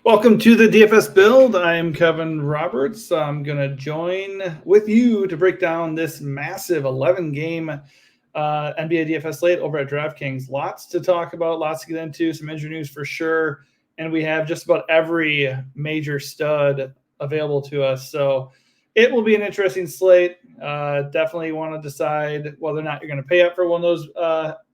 Welcome to the DFS build. I am Kevin Roberts. I'm going to join with you to break down this massive 11-game NBA DFS slate over at DraftKings. Lots to talk about, lots to get into, some injury news for sure. And we have just about every major stud available to us. So it will be an interesting slate. Definitely want to decide whether or not you're going to pay up for one of those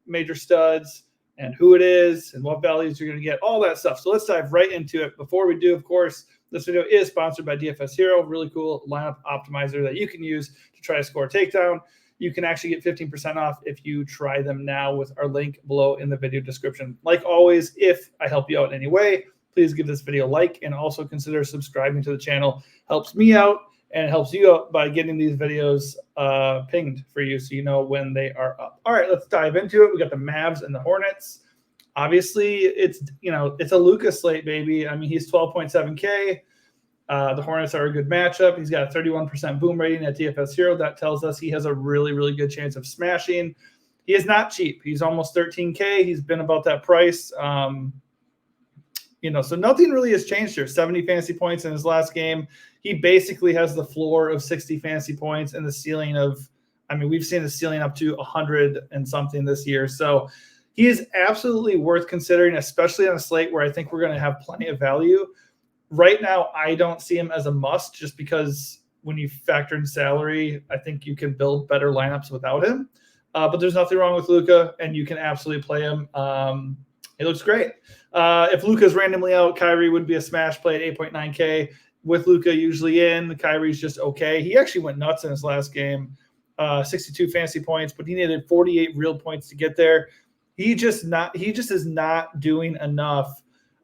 major studs, and who it is and what values you're going to get, all that stuff. So let's dive right into it. Before we do, of course, this video is sponsored by DFS Hero, really cool lineup optimizer that you can use to try to score a takedown. You can actually get 15% off if you try them now with our link below in the video description. Like always, if I help you out in any way, please give this video a like and also consider subscribing to the channel. Helps me out and helps you out by getting these videos pinged for you so you know when they are up. All right, let's dive into it. We got the Mavs and the Hornets. Obviously, it's a Luka slate, baby. I mean, he's 12.7K. The Hornets are a good matchup. He's got a 31% boom rating at DFS Hero. That tells us he has a really, really good chance of smashing. He is not cheap. He's almost 13K. He's been about that price. So nothing really has changed here. 70 fantasy points in his last game. He basically has the floor of 60 fantasy points and the ceiling of, we've seen the ceiling up to 100 and something this year. So he is absolutely worth considering, especially on a slate where I think we're going to have plenty of value. Right now, I don't see him as a must just because when you factor in salary, I think you can build better lineups without him. But there's nothing wrong with Luka, and you can absolutely play him. It looks great. If Luka's randomly out, Kyrie would be a smash play at 8.9K. With Luka usually in, Kyrie's just okay. He actually went nuts in his last game, 62 fantasy points, but he needed 48 real points to get there. He just is not doing enough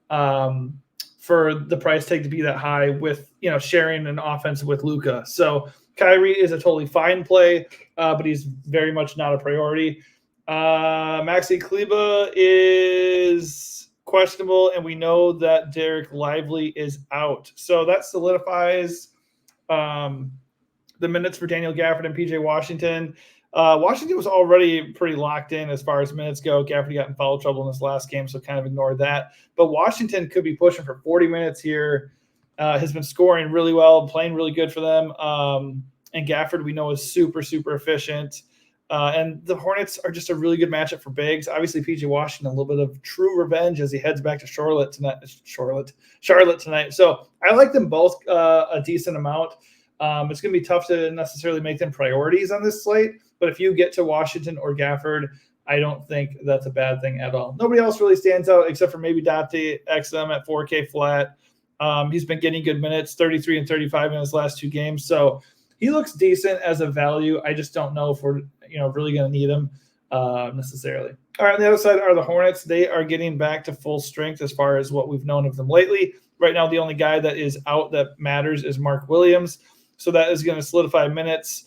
for the price tag to be that high with sharing an offense with Luka. So Kyrie is a totally fine play, but he's very much not a priority. Maxi Kleber is questionable, and we know that Derek Lively is out. So that solidifies the minutes for Daniel Gafford and PJ Washington. Washington was already pretty locked in as far as minutes go. Gafford got in foul trouble in this last game, so kind of ignored that. But Washington could be pushing for 40 minutes here. Has been scoring really well, playing really good for them. And Gafford, we know, is super, super efficient. And the Hornets are just a really good matchup for bigs. Obviously, PJ Washington, a little bit of true revenge as he heads back to Charlotte tonight. So I like them both a decent amount. It's going to be tough to necessarily make them priorities on this slate. But if you get to Washington or Gafford, I don't think that's a bad thing at all. Nobody else really stands out except for maybe Dante XM at 4K flat. He's been getting good minutes, 33 and 35 in his last two games. So he looks decent as a value. I just don't know if we're really going to need him necessarily. All right, on the other side are the Hornets. They are getting back to full strength as far as what we've known of them lately. Right now, the only guy that is out that matters is Mark Williams. So that is going to solidify minutes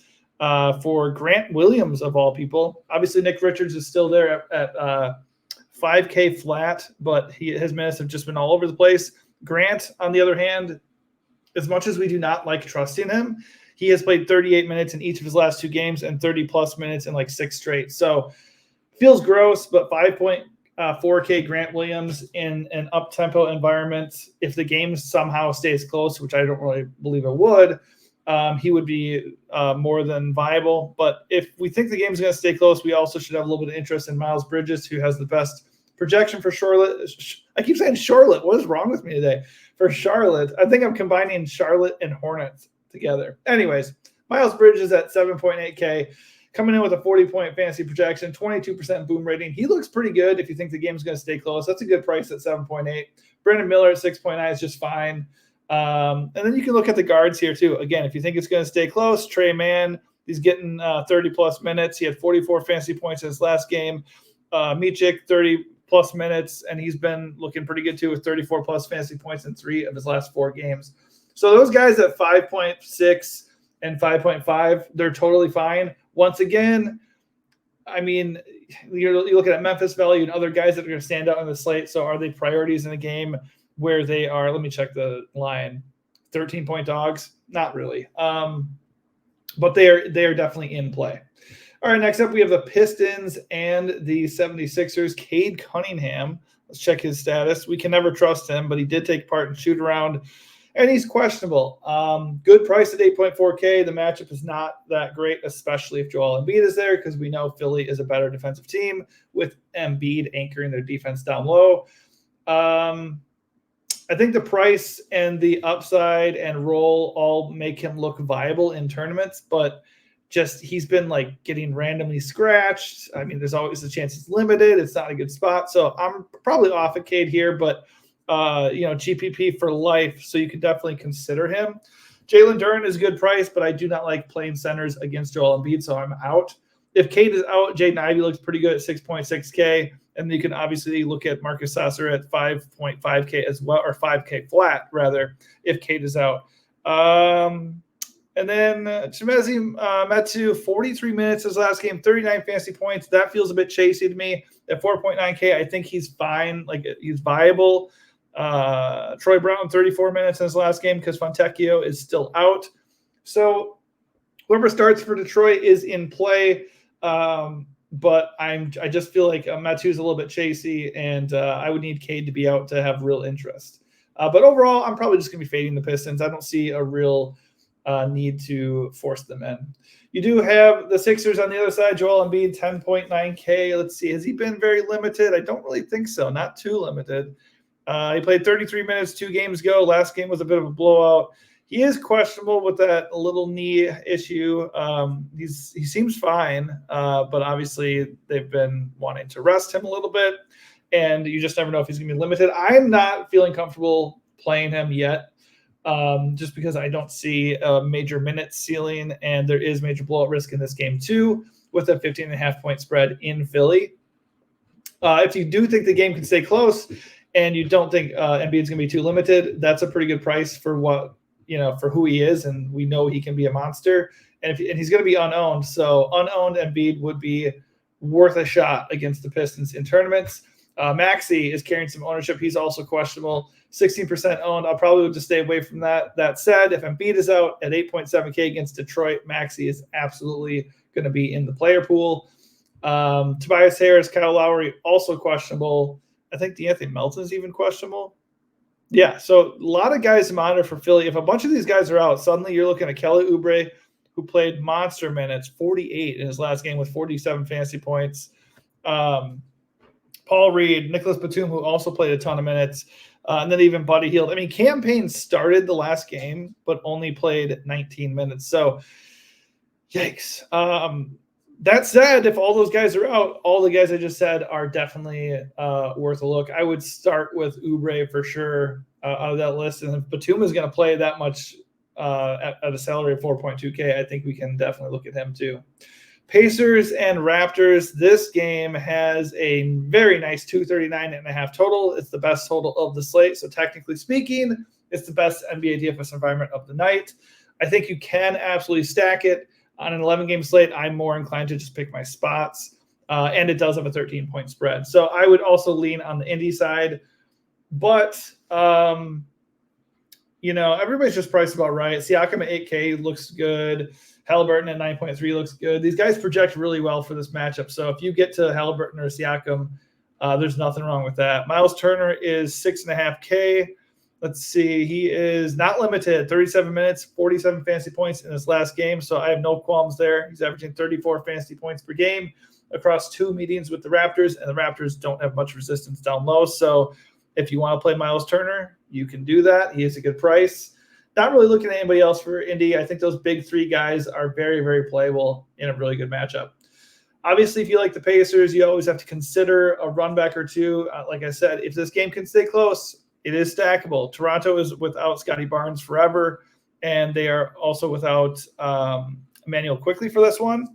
for Grant Williams, of all people. Obviously, Nick Richards is still there at 5K flat, but his minutes have just been all over the place. Grant, on the other hand, as much as we do not like trusting him, he has played 38 minutes in each of his last two games and 30-plus minutes in like 6 straight. So feels gross, but 5.4K Grant Williams in an up-tempo environment, if the game somehow stays close, which I don't really believe it would, he would be more than viable. But if we think the game is going to stay close, we also should have a little bit of interest in Miles Bridges, who has the best projection for Charlotte. I keep saying Charlotte. What is wrong with me today? For Charlotte, I think I'm combining Charlotte and Hornets together. Anyways, Miles Bridges at 7.8K, coming in with a 40-point fantasy projection, 22% boom rating. He looks pretty good if you think the game's going to stay close. That's a good price at 7.8. Brandon Miller at 6.9 is just fine. And then you can look at the guards here too. Again, if you think it's going to stay close, Trey Mann, he's getting 30-plus minutes. He had 44 fantasy points in his last game. Micic, 30-plus minutes, and he's been looking pretty good too with 34-plus fantasy points in 3 of his last 4 games. So those guys at 5.6 and 5.5, they're totally fine. Once again, you're looking at Memphis value and other guys that are going to stand out on the slate. So are they priorities in a game where they are? Let me check the line. 13-point dogs? Not really. But they are definitely in play. All right, next up we have the Pistons and the 76ers. Cade Cunningham Let's check his status. We can never trust him, but he did take part in shoot around, and he's questionable. Good price at 8.4K. The matchup is not that great, especially if Joel Embiid is there, because we know Philly is a better defensive team with Embiid anchoring their defense down low. I think the price and the upside and role all make him look viable in tournaments, but just he's been like getting randomly scratched. I mean, there's always a chance it's limited. It's not a good spot. So I'm probably off a Cade here, but GPP for life. So you can definitely consider him. Jalen Duren is a good price, but I do not like playing centers against Joel Embiid, so I'm out. If Cade is out, Jaden Ivey looks pretty good at 6.6K. And you can obviously look at Marcus Sasser at 5.5K as well, or 5K flat, rather, if Cade is out. And then Chimezie Metu, 43 minutes his last game, 39 fantasy points. That feels a bit chasey to me. At 4.9K, I think he's fine. Like, he's viable. Troy Brown, 34 minutes in his last game because Fontecchio is still out. So whoever starts for Detroit is in play. But I just feel like Metu is a little bit chasey, and I would need Cade to be out to have real interest. But overall, I'm probably just going to be fading the Pistons. I don't see a real need to force them in. You do have the Sixers on the other side. Joel Embiid, 10.9K. Let's see. Has he been very limited? I don't really think so. Not too limited. He played 33 minutes 2 games ago. Last game was a bit of a blowout. He is questionable with that little knee issue. He seems fine, but obviously they've been wanting to rest him a little bit, and you just never know if he's going to be limited. I'm not feeling comfortable playing him yet, just because I don't see a major minutes ceiling, and there is major blowout risk in this game too, with a 15.5-point spread in Philly. If you do think the game can stay close, and you don't think Embiid's going to be too limited, that's a pretty good price for for who he is, and we know he can be a monster. And he's going to be unowned, so unowned Embiid would be worth a shot against the Pistons in tournaments. Maxey is carrying some ownership. He's also questionable, 16% owned. I'll probably just stay away from that. That said, if Embiid is out at 8.7K against Detroit, Maxey is absolutely going to be in the player pool. Tobias Harris, Kyle Lowry, also questionable. I think DeAnthony Melton's even questionable. Yeah, so a lot of guys to monitor for Philly. If a bunch of these guys are out, suddenly you're looking at Kelly Oubre, who played monster minutes, 48 in his last game with 47 fantasy points. Paul Reed, Nicholas Batum, who also played a ton of minutes, and then even Buddy Hield. I mean, Cam Payne started the last game, but only played 19 minutes. So, yikes. That said, if all those guys are out, all the guys I just said are definitely worth a look. I would start with Oubre for sure out of that list. And if Batum is going to play that much at a salary of 4.2K, I think we can definitely look at him too. Pacers and Raptors. This game has a very nice 239.5 total. It's the best total of the slate. So technically speaking, it's the best NBA DFS environment of the night. I think you can absolutely stack it. On an 11-game slate, I'm more inclined to just pick my spots, and it does have a 13-point spread. So I would also lean on the Indy side, but everybody's just priced about right. Siakam at 8K looks good. Halliburton at 9.3 looks good. These guys project really well for this matchup. So if you get to Halliburton or Siakam, there's nothing wrong with that. Miles Turner is 6.5K. Let's see. He is not limited. 37 minutes, 47 fantasy points in his last game. So I have no qualms there. He's averaging 34 fantasy points per game across 2 meetings with the Raptors, and the Raptors don't have much resistance down low. So if you want to play Miles Turner, you can do that. He is a good price. Not really looking at anybody else for Indy. I think those big 3 guys are very, very playable in a really good matchup. Obviously, if you like the Pacers, you always have to consider a run back or two. Like I said, if this game can stay close, it is stackable. Toronto is without Scotty Barnes forever, and they are also without Emmanuel Quickly for this one.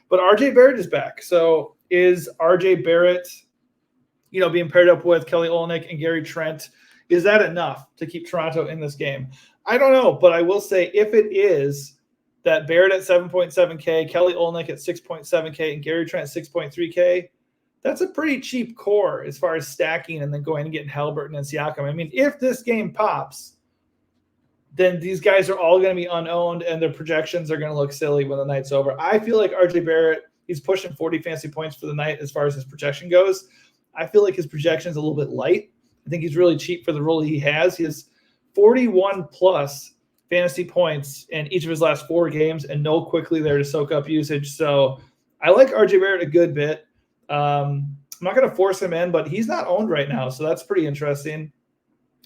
But RJ Barrett is back. So is RJ Barrett, being paired up with Kelly Olynyk and Gary Trent, is that enough to keep Toronto in this game? I don't know, but I will say if it is, that Barrett at 7.7K, Kelly Olynyk at 6.7K, and Gary Trent 6.3K, that's a pretty cheap core as far as stacking and then going and getting Halliburton and Siakam. I mean, if this game pops, then these guys are all going to be unowned and their projections are going to look silly when the night's over. I feel like RJ Barrett, he's pushing 40 fantasy points for the night as far as his projection goes. I feel like his projection is a little bit light. I think he's really cheap for the role he has. He has 41 plus fantasy points in each of his last 4 games and no quickly there to soak up usage. So I like RJ Barrett a good bit. I'm not going to force him in, but he's not owned right now. So that's pretty interesting.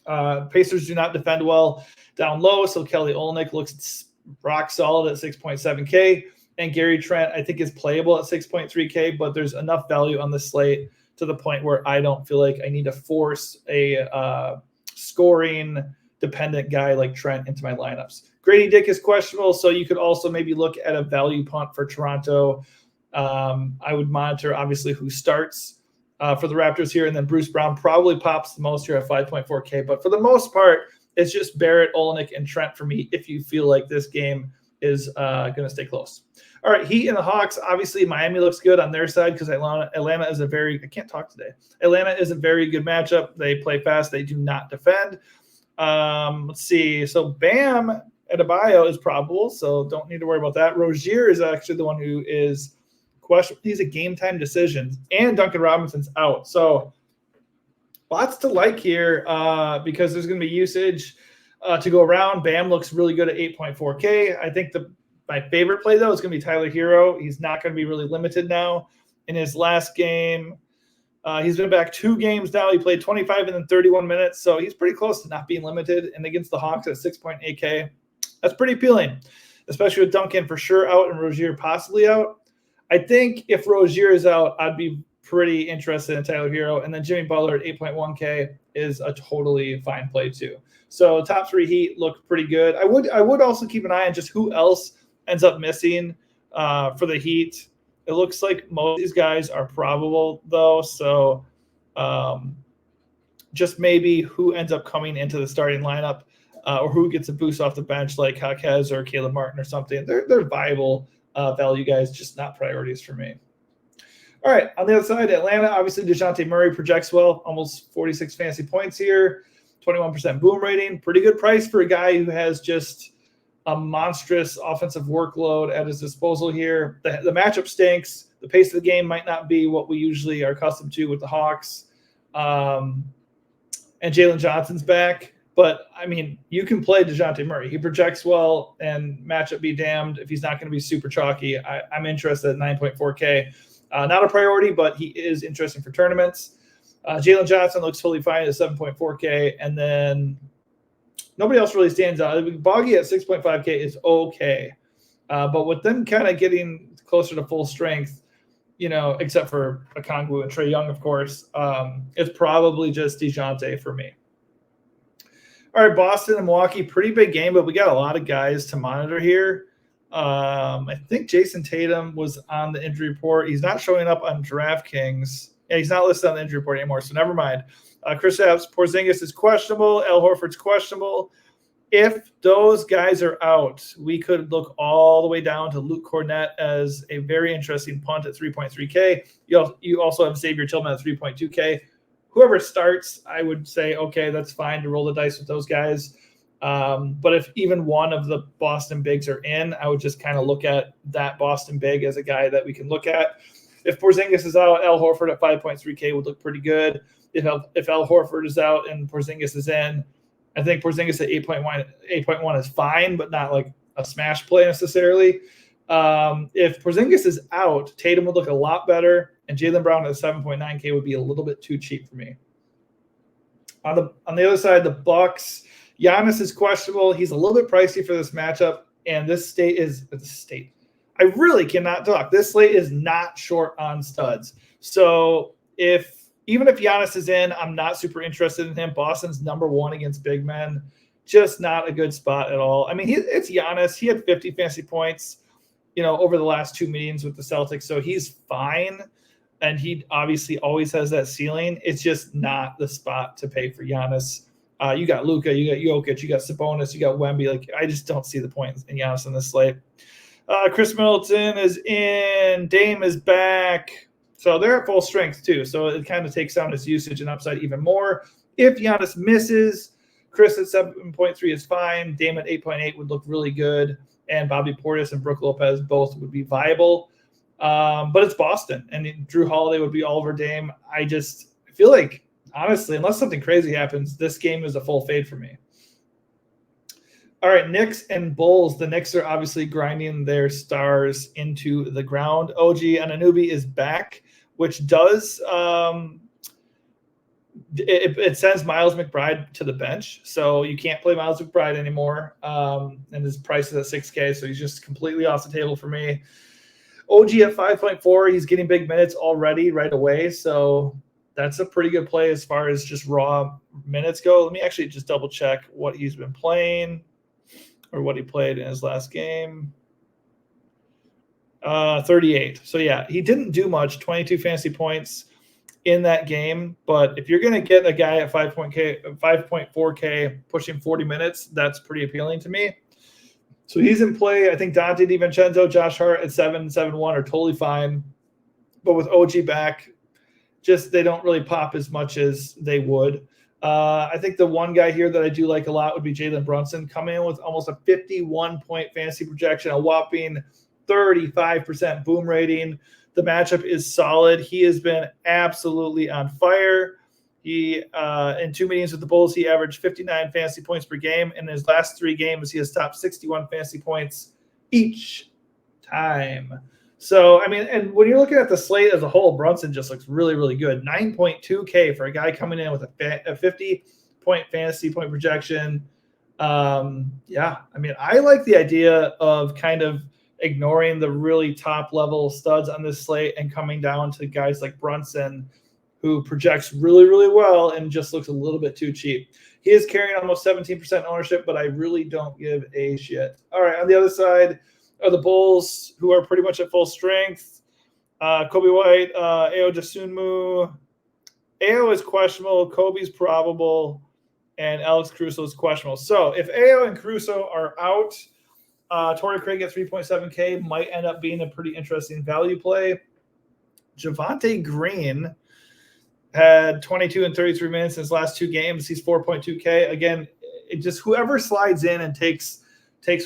Pacers do not defend well down low. So Kelly Olynyk looks rock solid at 6.7K. And Gary Trent, I think, is playable at 6.3K, but there's enough value on the slate to the point where I don't feel like I need to force a scoring dependent guy like Trent into my lineups. Grady Dick is questionable, so you could also maybe look at a value punt for Toronto. I would monitor, obviously, who starts for the Raptors here, and then Bruce Brown probably pops the most here at 5.4K. But for the most part, it's just Barrett, Olynyk, and Trent for me if you feel like this game is going to stay close. All right, Heat and the Hawks. Obviously, Miami looks good on their side because Atlanta is a very – I can't talk today. Atlanta is a very good matchup. They play fast. They do not defend. Let's see. So Bam Adebayo is probable, so don't need to worry about that. Rozier is actually the one who is questionable. He's a game-time decision, and Duncan Robinson's out. So lots to like here because there's going to be usage to go around. Bam looks really good at 8.4K. I think my favorite play, though, is going to be Tyler Hero. He's not going to be really limited now. In his last game, he's been back 2 games now. He played 25 and then 31 minutes, so he's pretty close to not being limited. And against the Hawks at 6.8K, that's pretty appealing, especially with Duncan for sure out and Rozier possibly out. I think if Rozier is out, I'd be pretty interested in Tyler Hero. And then Jimmy Butler at 8.1K is a totally fine play too. So top 3 Heat look pretty good. I would also keep an eye on just who else ends up missing for the Heat. It looks like most of these guys are probable, though. So just maybe who ends up coming into the starting lineup or who gets a boost off the bench like Jaquez or Caleb Martin or something. They're viable value guys, just not priorities for me. All right, on the other side, Atlanta, obviously DeJounte Murray projects well, almost 46 fantasy points here, 21% boom rating. Pretty good price for a guy who has just a monstrous offensive workload at his disposal here. The matchup stinks. The pace of the game might not be what we usually are accustomed to with the Hawks. And Jalen Johnson's back. But, I mean, you can play DeJounte Murray. He projects well, and matchup be damned if he's not going to be super chalky. I'm interested at 9.4K. Not a priority, but he is interesting for tournaments. Jalen Johnson looks totally fine at 7.4K. And then nobody else really stands out. Boggy at 6.5K is okay. But with them kind of getting closer to full strength, except for Okongwu and Trae Young, of course, it's probably just DeJounte for me. All right, Boston and Milwaukee, pretty big game, but we got a lot of guys to monitor here. I think Jason Tatum was on the injury report. He's not showing up on DraftKings. Yeah, he's not listed on the injury report anymore, so never mind. Kristaps Porzingis is questionable. Al Horford's questionable. If those guys are out, we could look all the way down to Luke Cornett as a very interesting punt at 3.3K. You also have Xavier Tillman at 3.2K. Whoever starts, I would say, okay, that's fine to roll the dice with those guys. But if even one of the Boston bigs are in, I would just kind of look at that Boston big as a guy that we can look at. If Porzingis is out, Al Horford at 5.3K would look pretty good. If Al Horford is out and Porzingis is in, I think Porzingis at 8.1 is fine, but not like a smash play necessarily. If Porzingis is out, Tatum would look a lot better, and Jaylen Brown at 7.9K would be a little bit too cheap for me. On the other side, the Bucks, Giannis is questionable. He's a little bit pricey for this matchup, and this slate is I really cannot talk. This slate is not short on studs. So even if Giannis is in, I'm not super interested in him. Boston's number 1 against big men. Just not a good spot at all. I mean, it's Giannis. He had 50 fantasy points, over the last 2 meetings with the Celtics. So he's fine. And he obviously always has that ceiling. It's just not the spot to pay for Giannis. You got Luka, you got Jokic, you got Sabonis, you got Wemby. I just don't see the point in Giannis in this slate. Chris Middleton is in. Dame is back. So they're at full strength too. So it kind of takes down his usage and upside even more. If Giannis misses, Chris at 7.3 is fine. Dame at 8.8 would look really good. And Bobby Portis and Brook Lopez both would be viable. But it's Boston. And Drew Holiday would be all over Dame. feel like, honestly, unless something crazy happens, this game is a full fade for me. All right, Knicks and Bulls. The Knicks are obviously grinding their stars into the ground. OG Anunoby is back, which does it sends Miles McBride to the bench. So you can't play Miles McBride anymore. And his price is at $6K, so he's just completely off the table for me. OG at 5.4, he's getting big minutes already right away. So that's a pretty good play as far as just raw minutes go. Let me actually just double check what he's been playing or what he played in his last game. 38. So yeah, he didn't do much, 22 fantasy points in that game. But if you're going to get a guy at 5.4K pushing 40 minutes, that's pretty appealing to me. So he's in play. I think Dante DiVincenzo, Josh Hart at 7.71 are totally fine. But with OG back, just they don't really pop as much as they would. I think the one guy here that I do like a lot would be Jalen Brunson, coming in with almost a 51-point fantasy projection, a whopping 35% boom rating. The matchup is solid. He has been absolutely on fire. He in 2 meetings with the Bulls, he averaged 59 fantasy points per game. In his last 3 games, he has topped 61 fantasy points each time. So, I mean, and when you're looking at the slate as a whole, Brunson just looks really, really good. 9.2K for a guy coming in with a 50-point fantasy point projection. Yeah, I mean, I like the idea of kind of ignoring the really top-level studs on this slate and coming down to guys like Brunson, who projects really, really well and just looks a little bit too cheap. He is carrying almost 17% ownership, but I really don't give a shit. All right, on the other side are the Bulls, who are pretty much at full strength. Kobe White, Ayo Dosunmu. Ayo is questionable. Kobe's probable. And Alex Caruso is questionable. So if Ayo and Caruso are out, Torrey Craig at 3.7K might end up being a pretty interesting value play. Javonte Green had 22 and 33 minutes in his last 2 games. He's 4.2K. Again, it just whoever slides in and takes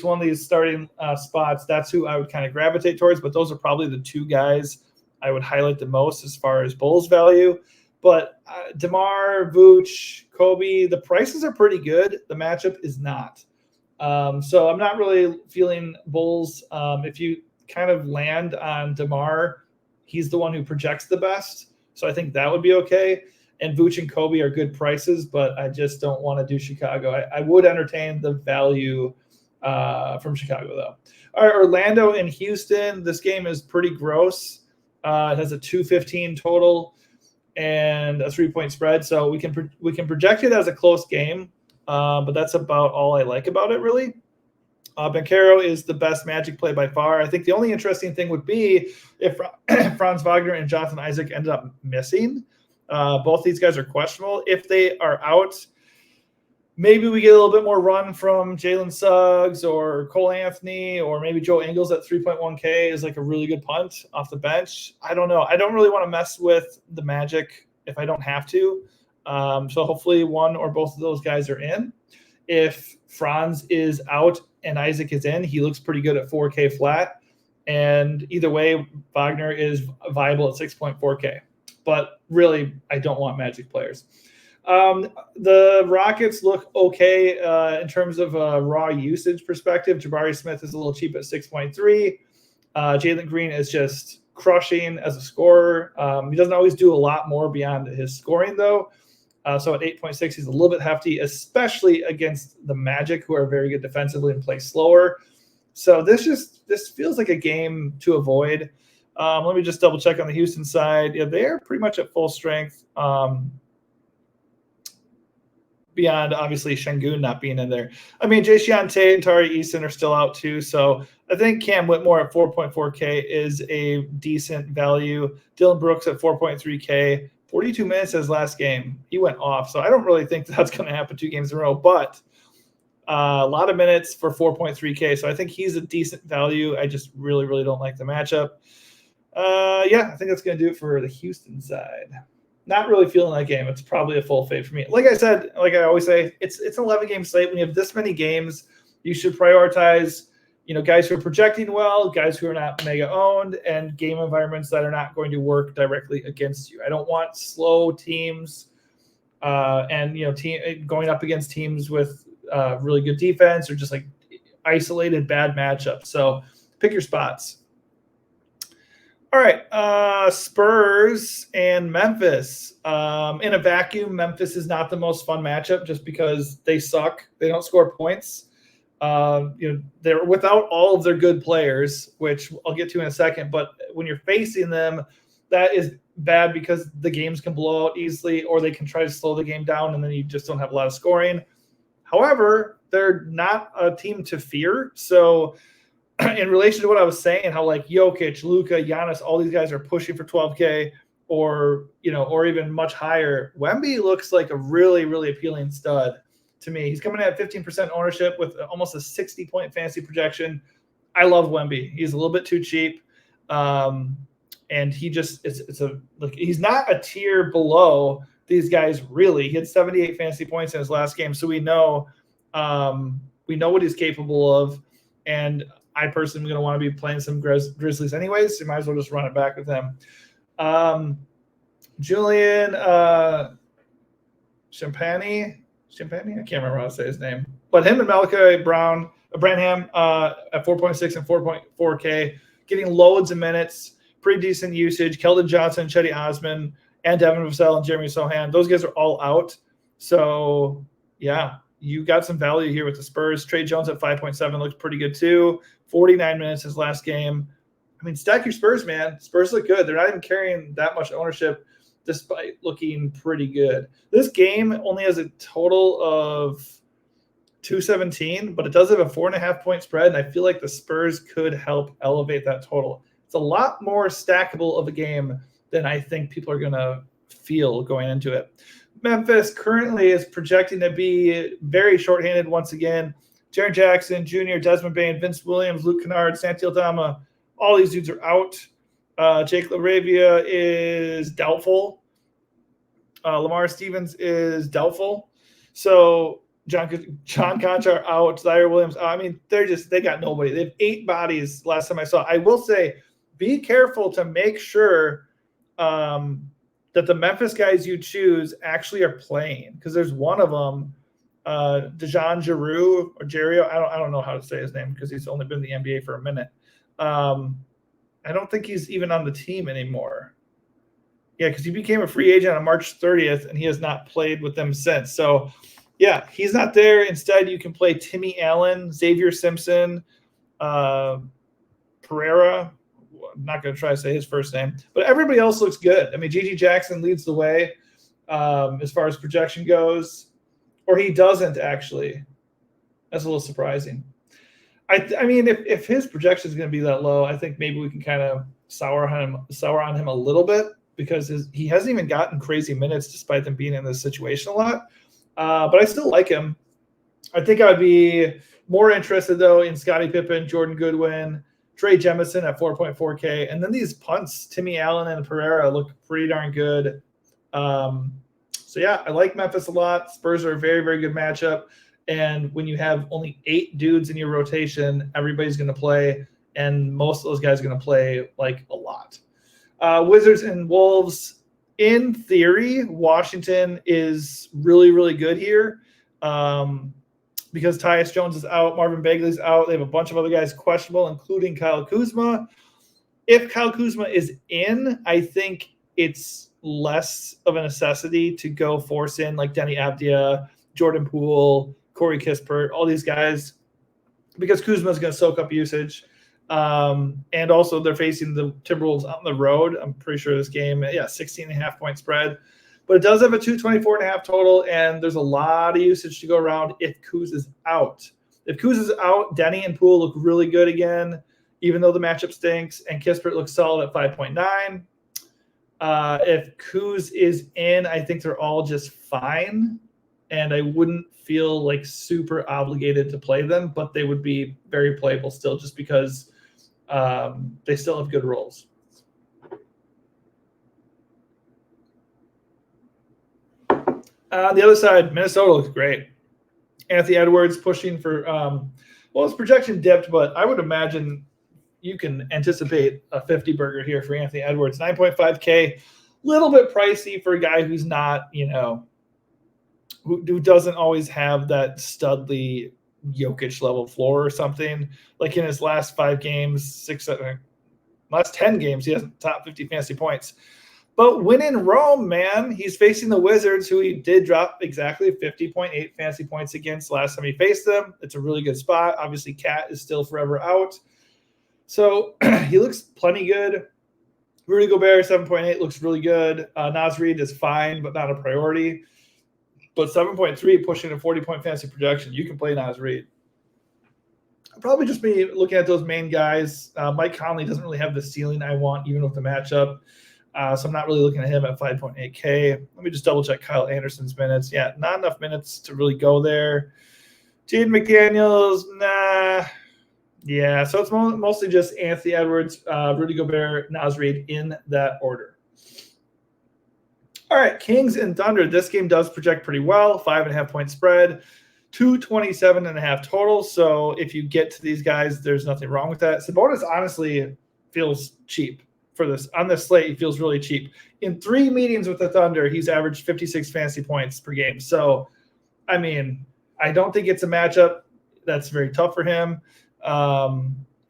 one of these starting spots, that's who I would kind of gravitate towards. But those are probably the 2 guys I would highlight the most as far as Bulls value. But DeMar, Vooch, Kobe, the prices are pretty good. The matchup is not. So I'm not really feeling Bulls. If you kind of land on DeMar, he's the one who projects the best. So I think that would be okay. And Vooch and Kobe are good prices, but I just don't want to do Chicago. I would entertain the value from Chicago, though. All right, Orlando and Houston. This game is pretty gross. It has a 215 total and a 3-point spread. So we can project it as a close game, but that's about all I like about it, really. Banchero is the best Magic play by far. I think the only interesting thing would be if Franz Wagner and Jonathan Isaac ended up missing. Both these guys are questionable. If they are out, maybe we get a little bit more run from Jalen Suggs or Cole Anthony, or maybe Joe Ingles at 3.1K is like a really good punt off the bench. I don't know. I don't really want to mess with the Magic if I don't have to. So hopefully one or both of those guys are in. If Franz is out and Isaac is in, he looks pretty good at 4K flat. And either way, Wagner is viable at 6.4K. But really, I don't want Magic players. The Rockets look okay in terms of a raw usage perspective. Jabari Smith is a little cheap at 6.3. Jalen Green is just crushing as a scorer. He doesn't always do a lot more beyond his scoring, though. So at 8.6, he's a little bit hefty, especially against the Magic, who are very good defensively and play slower. So this feels like a game to avoid. Let me just double check on the Houston side. Yeah, they're pretty much at full strength. Beyond obviously Şengün not being in there. I mean, Jae'Sean Tate and Tari Eason are still out too. So I think Cam Whitmore at 4.4K is a decent value. Dylan Brooks at 4.3K. 42 minutes his last game. He went off. So I don't really think that's going to happen 2 games in a row. But a lot of minutes for 4.3K. So I think he's a decent value. I just really, really don't like the matchup. Yeah, I think that's going to do it for the Houston side. Not really feeling that game. It's probably a full fade for me. Like I said, like I always say, it's an 11-game slate. When you have this many games, you should prioritize, guys who are projecting well, guys who are not mega owned, and game environments that are not going to work directly against you. I don't want slow teams and going up against teams with really good defense or just like isolated bad matchups. So pick your spots. All right, Spurs and Memphis. In a vacuum, Memphis is not the most fun matchup just because they suck. They don't score points. They're without all of their good players, which I'll get to in a second. But when you're facing them, that is bad because the games can blow out easily, or they can try to slow the game down, and then you just don't have a lot of scoring. However, they're not a team to fear. So in relation to what I was saying, how like Jokic, Luka, Giannis, all these guys are pushing for 12K or even much higher, Wemby looks like a really, really appealing stud to me. He's coming at 15% ownership with almost a 60-point fantasy projection. I love Wemby. He's a little bit too cheap. And he just he's not a tier below these guys really. He had 78 fantasy points in his last game, so we know what he's capable of. And I personally am going to want to be playing some Grizzlies anyways, so you might as well just run it back with him. Julian Champagny, I can't remember how to say his name, but him and Malachi Branham at 4.6 and 4.4K, getting loads of minutes, pretty decent usage. Keldon Johnson, Chetty Osman, and Devin Vassell and Jeremy Sohan, those guys are all out. So yeah, you got some value here with the Spurs. Trey Jones at 5.7 looks pretty good too. 49 minutes his last game. I mean, stack your Spurs, man. Spurs look good. They're not even carrying that much ownership despite looking pretty good. This game only has a total of 217, but it does have a 4.5-point spread, and I feel like the Spurs could help elevate that total. It's a lot more stackable of a game than I think people are going to feel going into it. Memphis currently is projecting to be very shorthanded once again. Jaren Jackson Jr., Desmond Bain, Vince Williams, Luke Kennard, Santi Aldama, all these dudes are out. Jake LaRavia is doubtful. Lamar Stevens is doubtful. So John Conchar out. Zaire Williams out. I mean, they got nobody. They have 8 bodies last time I saw. I will say, be careful to make sure that the Memphis guys you choose actually are playing, because there's one of them, Dejan Giroux or Jerio. I don't know how to say his name because he's only been in the NBA for a minute. I don't think he's even on the team anymore. Yeah, because he became a free agent on March 30th, and he has not played with them since. So, yeah, he's not there. Instead, you can play Timmy Allen, Xavier Simpson, Pereira. I'm not going to try to say his first name. But everybody else looks good. I mean, Gigi Jackson leads the way as far as projection goes. Or he doesn't, actually. That's a little surprising. I mean, if his projection is going to be that low, I think maybe we can kind of sour on him a little bit, because he hasn't even gotten crazy minutes despite them being in this situation a lot. But I still like him. I think I'd be more interested, though, in Scottie Pippen, Jordan Goodwin, Trey Jemison at 4.4K. And then these punts, Timmy Allen and Pereira, look pretty darn good. So, yeah, I like Memphis a lot. Spurs are a very, very good matchup. And when you have only 8 dudes in your rotation, everybody's going to play, and most of those guys are going to play like a lot. Wizards and Wolves, in theory, Washington is really, really good here because Tyus Jones is out, Marvin Bagley's out. They have a bunch of other guys questionable, including Kyle Kuzma. If Kyle Kuzma is in, I think it's less of a necessity to go force in like Denny Avdia, Jordan Poole, Corey Kispert, all these guys, because Kuzma is going to soak up usage. And also they're facing the Timberwolves on the road. I'm pretty sure this game, 16.5-point spread. But it does have a 224.5 total, and there's a lot of usage to go around if Kuz is out. If Kuz is out, Denny and Poole look really good again, even though the matchup stinks, and Kispert looks solid at 5.9. If Kuz is in, I think they're all just fine, and I wouldn't feel like super obligated to play them, but they would be very playable still just because they still have good roles. On the other side, Minnesota looks great. Anthony Edwards pushing for Well, his projection dipped, but I would imagine you can anticipate a 50 burger here for Anthony Edwards. 9.5K, little bit pricey for a guy who's not, who doesn't always have that studly Jokic level floor or something. Like in his last 5 games, last 10 games, he has top 50 fantasy points. But when in Rome, man, he's facing the Wizards, who he did drop exactly 50.8 fantasy points against last time he faced them. It's a really good spot. Obviously, Cat is still forever out. So he looks plenty good. Rudy Gobert, 7.8, looks really good. Naz Reid is fine, but not a priority. But 7.3, pushing a 40-point fantasy projection. You can play Naz Reid. I'll probably just be looking at those main guys. Mike Conley doesn't really have the ceiling I want, even with the matchup. So I'm not really looking at him at 5.8K. Let me just double-check Kyle Anderson's minutes. Yeah, not enough minutes to really go there. Jaden McDaniels, nah. Yeah, so it's mostly just Anthony Edwards, Rudy Gobert, Naz Reid in that order. All right, Kings and Thunder. This game does project pretty well. 5.5-point spread, 227.5 total. So if you get to these guys, there's nothing wrong with that. Sabonis honestly feels cheap for this. On this slate, he feels really cheap. In 3 meetings with the Thunder, he's averaged 56 fantasy points per game. So, I mean, I don't think it's a matchup that's very tough for him.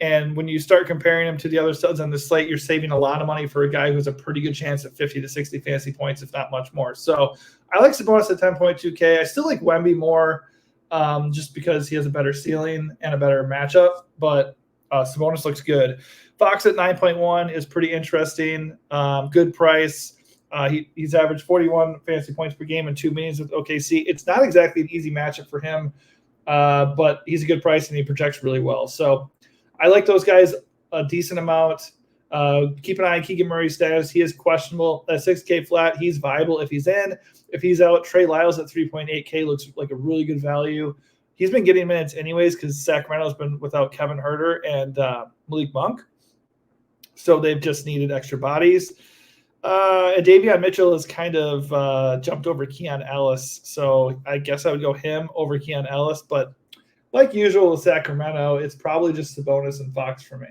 And when you start comparing him to the other studs on the slate, you're saving a lot of money for a guy who's a pretty good chance at 50 to 60 fantasy points, if not much more. So I like Sabonis at 10.2K. I still like Wemby more just because he has a better ceiling and a better matchup, but Sabonis looks good. Fox at 9.1 is pretty interesting. Good price. He's averaged 41 fantasy points per game in 2 meetings with OKC. It's not exactly an easy matchup for him, but he's a good price and he projects really well. So I like those guys a decent amount. Keep an eye on Keegan Murray's status. He is questionable at 6K flat. He's viable if he's in. If he's out, Trey Lyles at 3.8K looks like a really good value. He's been getting minutes anyways because Sacramento's been without Kevin Huerter and Malik Monk. So they've just needed extra bodies. And Davion Mitchell has kind of jumped over Keon Ellis. So I guess I would go him over Keon Ellis. But like usual with Sacramento, it's probably just Sabonis and Fox for me.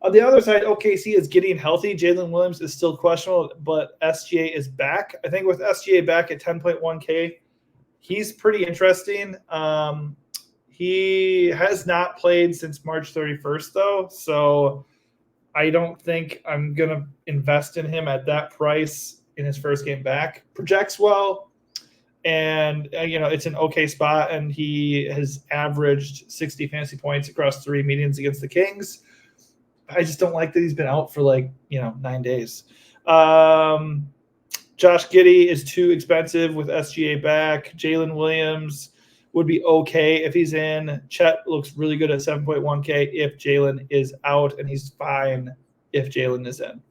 On the other side, OKC is getting healthy. Jalen Williams is still questionable, but SGA is back. I think with SGA back at 10.1K, he's pretty interesting. He has not played since March 31st, though, so I don't think I'm going to invest in him at that price in his first game back. Projects well, and it's an okay spot, and he has averaged 60 fantasy points across 3 meetings against the Kings. I just don't like that he's been out for 9 days. Josh Giddey is too expensive with SGA back. Jalen Williams would be okay if he's in. Chet looks really good at 7.1K if Jalen is out, and he's fine if Jalen is in.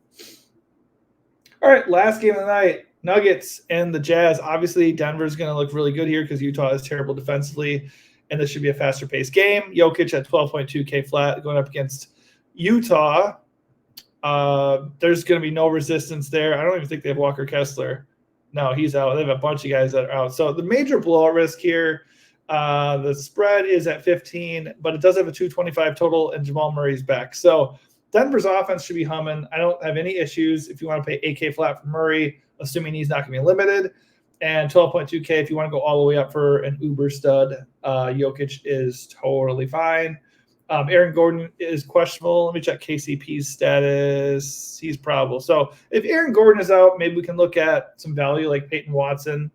All right, last game of the night, Nuggets and the Jazz. Obviously, Denver's going to look really good here because Utah is terrible defensively, and this should be a faster-paced game. Jokic at 12.2K flat going up against Utah. There's going to be no resistance there. I don't even think they have Walker Kessler. No, he's out. They have a bunch of guys that are out. So the major blowout risk here, the spread is at 15, but it does have a 225 total, and Jamal Murray's back. So Denver's offense should be humming. I don't have any issues if you want to pay 8K flat for Murray, assuming he's not going to be limited, and 12.2K if you want to go all the way up for an uber stud. Jokic is totally fine. Aaron Gordon is questionable. Let me check KCP's status. He's probable. So if Aaron Gordon is out, maybe we can look at some value like Peyton Watson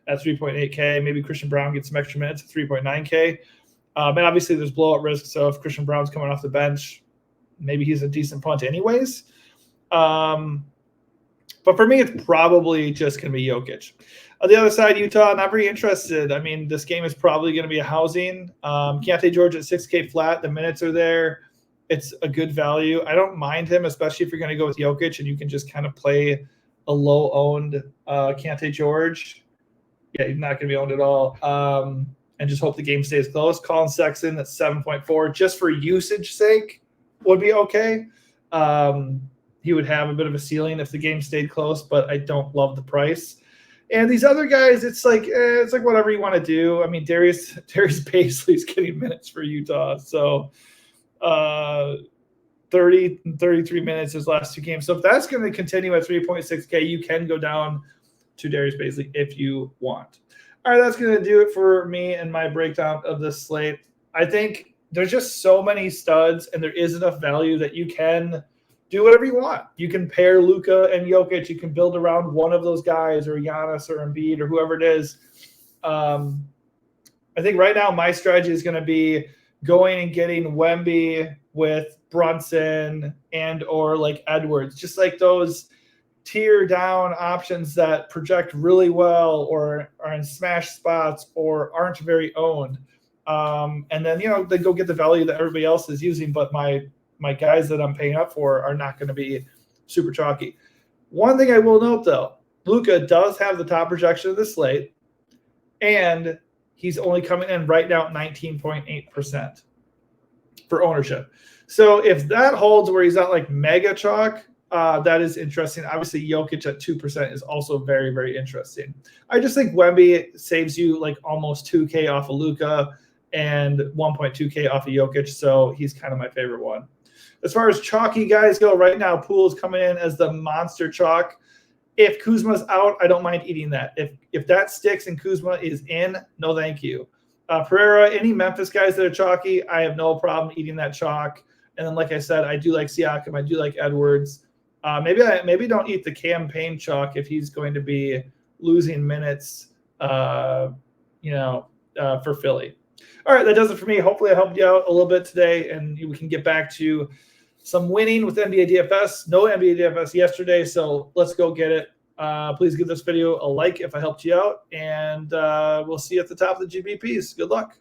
at 3.8K. Maybe Christian Brown gets some extra minutes at 3.9K. And obviously there's blowout risk. So if Christian Brown's coming off the bench, maybe he's a decent punt anyways. But for me, it's probably just going to be Jokic. On the other side, Utah, not very interested. I mean, this game is probably going to be a housing. Keontae George at 6K flat. The minutes are there. It's a good value. I don't mind him, especially if you're going to go with Jokic and you can just kind of play a low-owned Keontae George. Yeah, he's not going to be owned at all. And just hope the game stays close. Colin Sexton at 7.4, just for usage sake, would be okay. He would have a bit of a ceiling if the game stayed close, but I don't love the price. And these other guys, it's like whatever you want to do. I mean, Darius Paisley's getting minutes for Utah, so 30 and 33 minutes his last two games. So if that's going to continue at 3.6K, you can go down to Darius Paisley if you want. All right, that's going to do it for me and my breakdown of this slate. I think there's just so many studs, and there is enough value that you can do whatever you want. You can pair Luka and Jokic. You can build around one of those guys, or Giannis or Embiid or whoever it is. I think right now my strategy is going to be going and getting Wemby with Brunson and or like Edwards, just like those tier down options that project really well or are in smash spots or aren't very owned. And then, they go get the value that everybody else is using, but my guys that I'm paying up for are not going to be super chalky. One thing I will note, though, Luka does have the top projection of the slate, and he's only coming in right now at 19.8% for ownership. So if that holds where he's not like mega chalk, that is interesting. Obviously, Jokic at 2% is also very, very interesting. I just think Wemby saves you like almost 2K off of Luka and 1.2K off of Jokic, so he's kind of my favorite one. As far as chalky guys go, right now, Poole's coming in as the monster chalk. If Kuzma's out, I don't mind eating that. If that sticks and Kuzma is in, no thank you. Pereira, any Memphis guys that are chalky, I have no problem eating that chalk. And then, like I said, I do like Siakam. I do like Edwards. Maybe don't eat the campaign chalk if he's going to be losing minutes, for Philly. All right, that does it for me. Hopefully I helped you out a little bit today, and we can get back to some winning with NBA DFS. No NBA DFS yesterday, so let's go get it. Please give this video a like if I helped you out, and we'll see you at the top of the GBPs. Good luck.